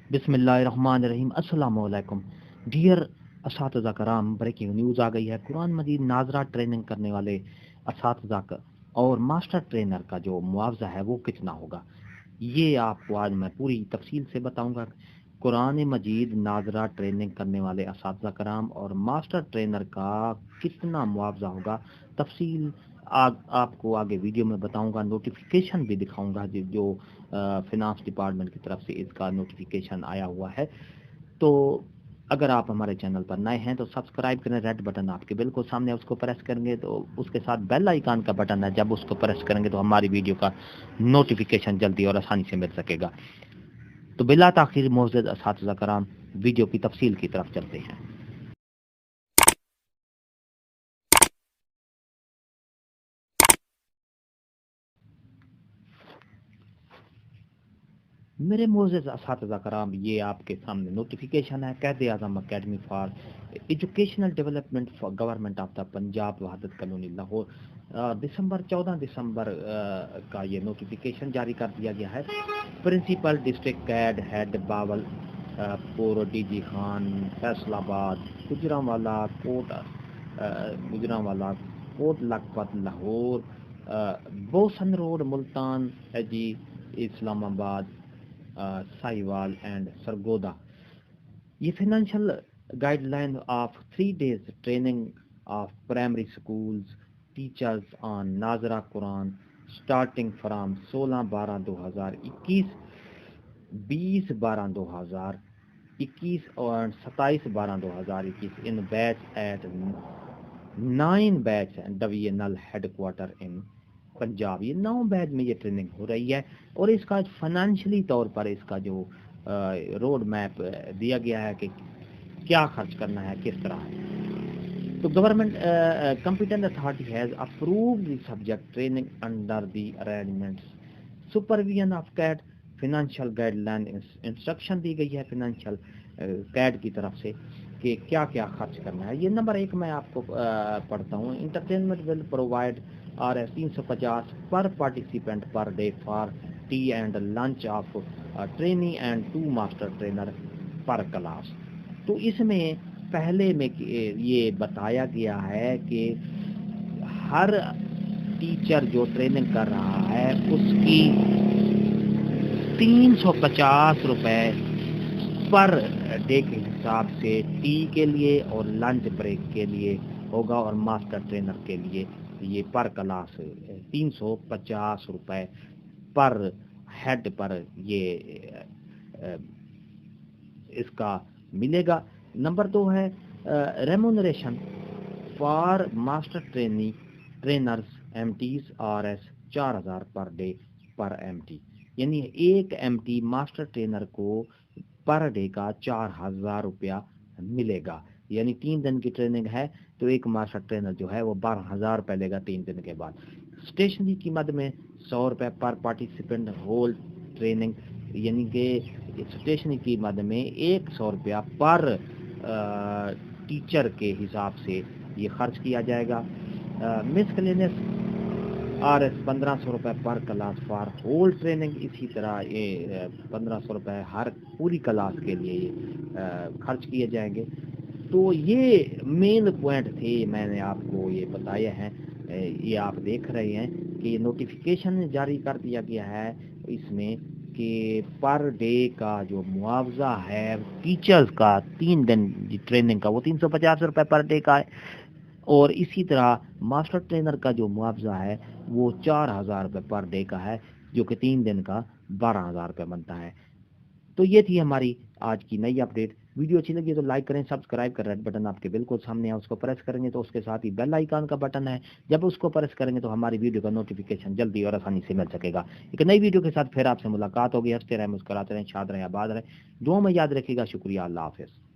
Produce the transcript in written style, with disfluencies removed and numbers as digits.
बिस्मिल्लाहिर्रहमानिर्रहीम। अस्सलाम वालेकुम डियर असातिज़ा कराम, ब्रेकिंग न्यूज़ आ गई है। कुरान मजीद नाजरा ट्रेनिंग करने वाले असातिज़ा का और मास्टर ट्रेनर का जो मुआवजा है वो कितना होगा, ये आपको आज मैं पूरी तफसील से बताऊंगा। कुरान मजीद नाजरा ट्रेनिंग करने वाले असातिज़ा कराम और मास्टर ट्रेनर का कितना मुआवजा होगा, तफसील आपको आगे वीडियो में बताऊंगा। नोटिफिकेशन भी दिखाऊंगा जो फिनांस डिपार्टमेंट की तरफ से इसका नोटिफिकेशन आया हुआ है। तो अगर आप हमारे चैनल पर नए हैं तो सब्सक्राइब करें, रेड बटन आपके बिल्कुल सामने, उसको प्रेस करेंगे तो उसके साथ बेल आइकन का बटन है, जब उसको प्रेस करेंगे तो हमारी वीडियो का नोटिफिकेशन जल्दी और आसानी से मिल सकेगा। तो बिला ताखिर मोअज़्ज़ज़ असातिज़ा कराम, वीडियो की तफसील की तरफ चलते हैं। मेरे मोअज़्ज़ज़ असातिज़ा कराम, ये आपके सामने नोटिफिकेशन है Quaid Azam academy for educational development for government of the Punjab Wahdat colony Lahore. 14 दिसंबर का ये नोटिफिकेशन जारी कर दिया गया है। प्रिंसिपल डिस्ट्रिक्ट कैड head Bahawalpur, DG Khan, Faisalabad, Gujranwala Kot Lakhpat Lahore, Bosan road Multan, AG Islamabad, Sahiwal and Sargodha. ये financial guideline of 3 days training of primary schools teachers on नाजरा कुरान स्टार्टिंग फ्राम 16/12/2021, 20/12/2021 और 27/12/2021 इन batch at 9 batch divisional headquarter in Punjab. ये 9 बैच में ये ट्रेनिंग हो रही है और इसका फाइनेंशियली तौर पर इसका जो रोड मैप दिया गया है कि क्या खर्च करना है, किस तरह है। तो government competent authority has approved the subject training under the arrangements supervision of CAT financial guideline instruction दी गई है फाइनेंशियल कैड की तरफ से कि क्या क्या खर्च करना है। ये नंबर 1 मैं आपको पढ़ता हूँ। इंटरटेनमेंट विल प्रोवाइड RS 350 पर participant per day for T and lunch of trainee and 2 master trainer पर क्लास। तो इसमें पहले में ये बताया गया है कि हर टीचर जो ट्रेनिंग कर रहा है उसकी 350 रुपए पर डे के हिसाब से टी के लिए और लंच ब्रेक के लिए होगा, और मास्टर ट्रेनर के लिए ये पर क्लास 350 रुपए पर हेड पर ये इसका मिलेगा। नंबर 2 है remuneration for master trainers MTs RS 4000 per day पर MT, यानी एक MT मास्टर ट्रेनर को पर डे का 4000 रुपया मिलेगा। यानी 3 दिन की ट्रेनिंग है तो एक मास्टर ट्रेनर जो है वो 12,000 रुपये लेगा 3 दिन के बाद। स्टेशनरी की मद में 100 रुपये पर पार्टिसिपेंट होल ट्रेनिंग, यानी कि स्टेशनरी की मद में 100 रुपया पर टीचर के हिसाब से ये खर्च किया जाएगा। मिसलेनियस RS 1500 रुपये पर क्लास फॉर होल ट्रेनिंग, इसी तरह ये 1500 रुपये हर पूरी क्लास के लिए खर्च किए जाएंगे। तो ये मेन पॉइंट थे, मैंने आपको ये बताया है। ये आप देख रहे हैं कि ये नोटिफिकेशन जारी कर दिया गया है इसमें कि पर डे का जो मुआवजा है टीचर्स का 3 दिन की ट्रेनिंग का वो 350 रुपये पर डे का है, और इसी तरह मास्टर ट्रेनर का जो मुआवजा है वो 4000 रुपये पर डे का है, जो कि 3 दिन का 12,000 रुपये बनता है। तो ये थी हमारी आज की नई अपडेट। वीडियो अच्छी लगी तो लाइक करें, सब्सक्राइब करें, रेड बटन आपके बिल्कुल सामने है, उसको प्रेस करेंगे तो उसके साथ ही बेल आइकन का बटन है, जब उसको प्रेस करेंगे तो हमारी वीडियो का नोटिफिकेशन जल्दी और आसानी से मिल सकेगा। एक नई वीडियो के साथ फिर आपसे मुलाकात होगी। हंसते रहें, मुस्कुराते रहें, शाद रहें, आबाद रहें, दुआ में याद रखिएगा। शुक्रिया, अल्लाह हाफिज़।